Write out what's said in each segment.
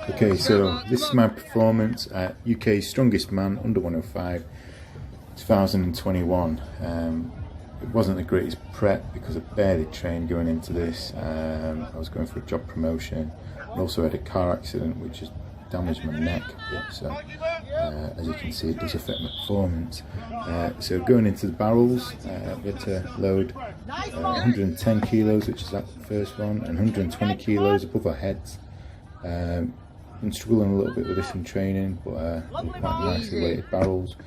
Okay, so this is my performance at UK's Strongest Man under 105 2021. It wasn't the greatest prep because I barely trained going into this. I was going for a job promotion. I also had a car accident which has damaged my neck a bit, so as you can see it does affect my performance. So going into the barrels, we had to load 110 kilos, which is that first one, and 120 kilos above our heads. Been struggling a little bit with this in training, but quite nicely weighted barrels.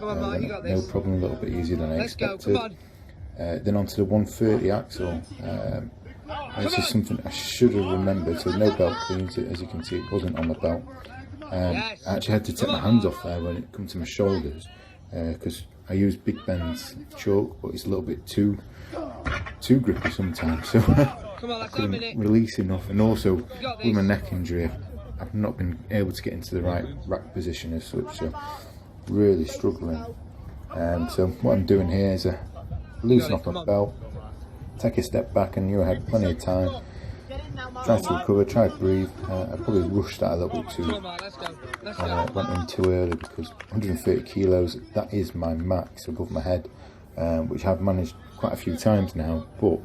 No problem, a little bit easier than I expected. Then onto the 130 axle. This is something I should have remembered, so no belt cleans. As you can see, it wasn't on the belt. I actually had to take my hands off there when it comes to my shoulders, because I use Big Ben's choke, but it's a little bit too grippy sometimes, so I couldn't release enough. And also with my neck injury, I've not been able to get into the right rack position as such, so really struggling. So what I'm doing here is loosen off my belt, take a step back, and you had plenty of time. Try to recover, try to breathe. I probably rushed that a little bit too. Went in too early because 130 kilos, that is my max above my head, which I've managed quite a few times now. But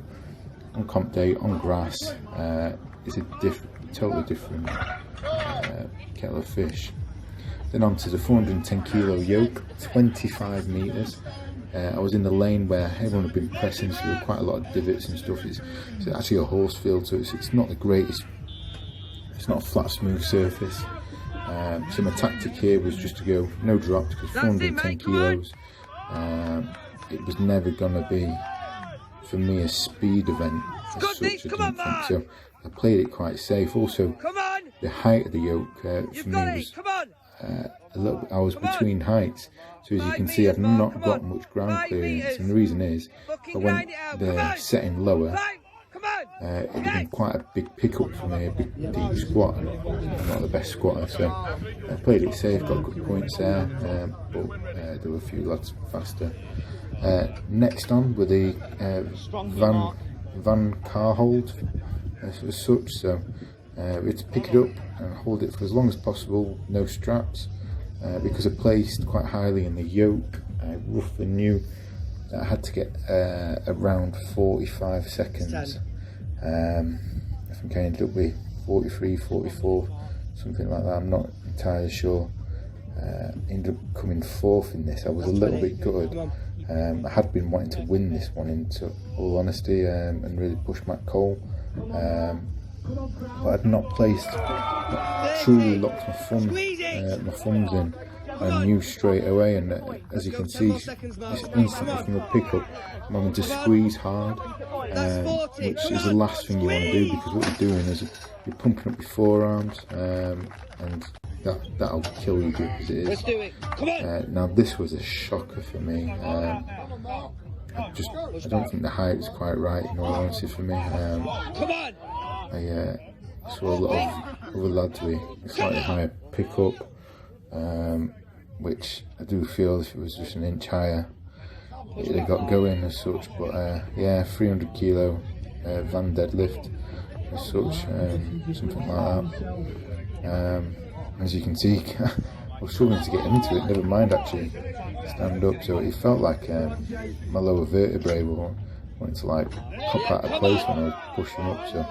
on comp day, on grass, it's a totally different kettle of fish. Then on to the 410 kilo yoke, 25 meters. I was in the lane where everyone had been pressing, so there were quite a lot of divots and stuff. It's actually a horse field, so it's not the greatest. It's not a flat, smooth surface. So my tactic here was just to go no drops, because 410 kilos. It was never going to be, for me, a speed event as such. I didn't think so. I played it quite safe. Also, the height of the yoke for me was a little. I was between heights, so as you can see, I've not got much ground clearance, and the reason is I went the setting lower. It had been quite a big pickup for me, a big deep squat. I'm not the best squatter, so I played it safe, got good points there, but there were a few lads faster. Next on were the van car hold as such, so we had to pick it up and hold it for as long as possible, no straps, because I placed quite highly in the yoke. I roughly knew that I had to get around 45 seconds. I think I ended up with 43, 44, something like that, I'm not entirely sure. Ended up coming fourth in this. I was a little bit gutted. I had been wanting to win this one, into all honesty, and really push Matt Cole. But I'd not truly locked my thumbs in. I knew straight away, and as you can see, it's instantly from the pickup, I'm having to squeeze hard, which is the last thing you want to do, because what you're doing is you're pumping up your forearms, and that'll kill you as it is. Let's do it. Come on. Now this was a shocker for me. I don't think the height was quite right, in all honesty, for me. Come on. I saw a lot of other lads with a slightly higher pickup, which I do feel if it was just an inch higher, it would have got going as such. But yeah, 300 kilo van deadlift as such, something like that. As you can see, I was struggling to get into it, never mind actually stand up, so it felt like my lower vertebrae wanted to like pop out of place when I was pushing up, so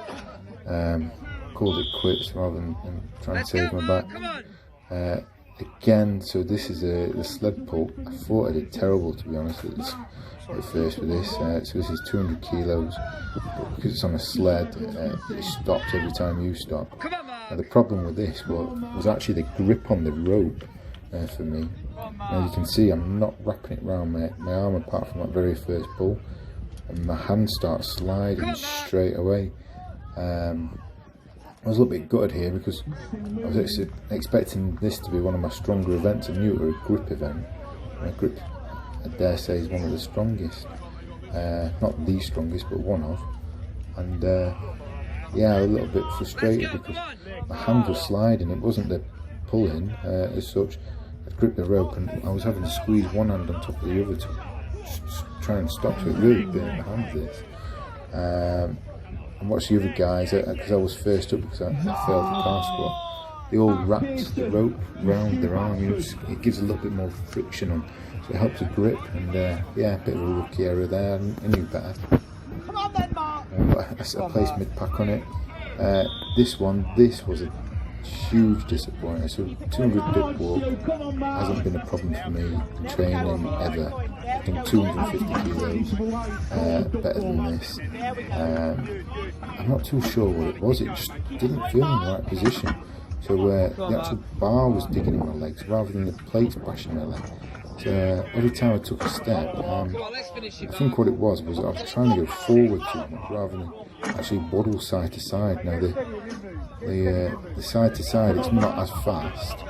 called it quits rather than trying to save my back. Again, so this is the sled pull. I thought I did terrible, to be honest, at first with this. So this is 200 kilos, but because it's on a sled, it stops every time you stop. Now, the problem with this was actually the grip on the rope for me. Now you can see I'm not wrapping it around my arm apart from that very first pull, and my hand starts sliding straight away. I was a little bit gutted here because I was expecting this to be one of my stronger events. I knew it was a grip event. And a grip, I dare say, is one of the strongest. Not the strongest, but one of. And yeah, a little bit frustrated because my hands were sliding. It wasn't the pulling as such. I'd gripped the rope and I was having to squeeze one hand on top of the other to try and stop. So it really burnt my hands, this. and watched the other guys, because I was first up because I failed the car squat. They all wrapped the rope round their arm. You know, it gives a little bit more friction on, so it helps the grip. And yeah, a bit of a rookie error there. I knew better. But I placed mid-pack on it. This was a huge disappointment. So 200 dip walk hasn't been a problem for me in training ever. I think 250 kilos better than this. I'm not too sure what it was. It just didn't feel in the right position. So the actual bar was digging in my legs rather than the plates bashing my leg. So every time I took a step, I think what it was I was trying to go forward too much rather than actually waddle side to side. Now the side to side, it's not as fast.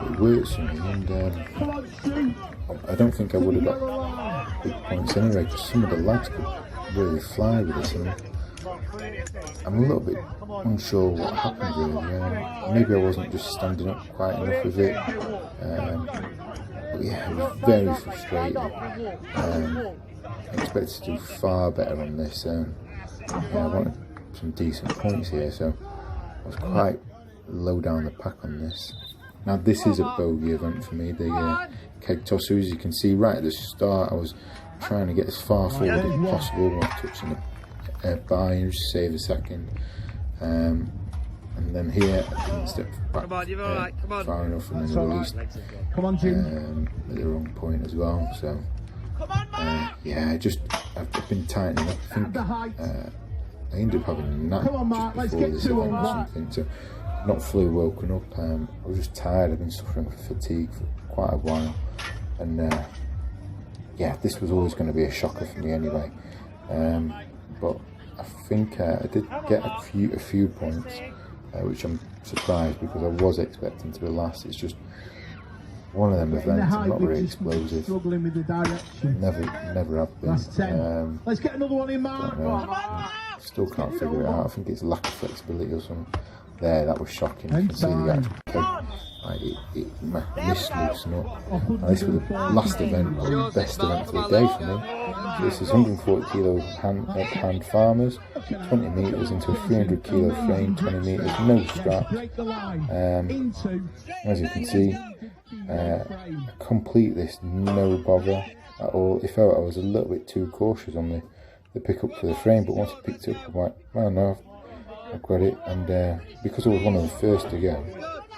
It works for me, and I don't think I would have got big points anyway, because some of the lads could really fly with this. And I'm a little bit unsure what happened really. Maybe I wasn't just standing up quite enough with it. But yeah, it was very frustrating. I expected to do far better on this. Yeah, I wanted some decent points here, so I was quite low down the pack on this. Now this is a bogey event for me, the keg toss. So as you can see right at the start, I was trying to get as far forward as possible while touching the bar and just save a second. And then here I didn't step back far enough, and then released at the wrong point as well. So yeah, I've been tightening up. I think I ended up having a nap just before this event or something, so I've not fully woken up. I was just tired. I've been suffering with fatigue for quite a while, and yeah, this was always going to be a shocker for me anyway. But I think I did get a few points, which I'm surprised, because I was expecting to be last. It's just one of them events. I'm not very explosive. Never have been. Let's get another one in, Mark. Still can't figure it out. I think it's lack of flexibility or something. There, that was shocking. You can see the actual peg, it missed loosen up. Now, this was the last event, the best event for the day for me. So this is 140 kilo hand farmers, 20 metres into a 300 kilo frame, 20 metres, no straps. As you can see, complete this no bother at all. It felt I was a little bit too cautious on the pick up for the frame, but once I picked it up, I'm like, well, no, I've got it. And because I was one of the first to go,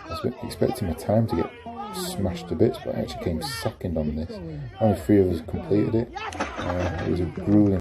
I was expecting my time to get smashed to bits, but I actually came second on this. Only 3 of us completed it. It was a grueling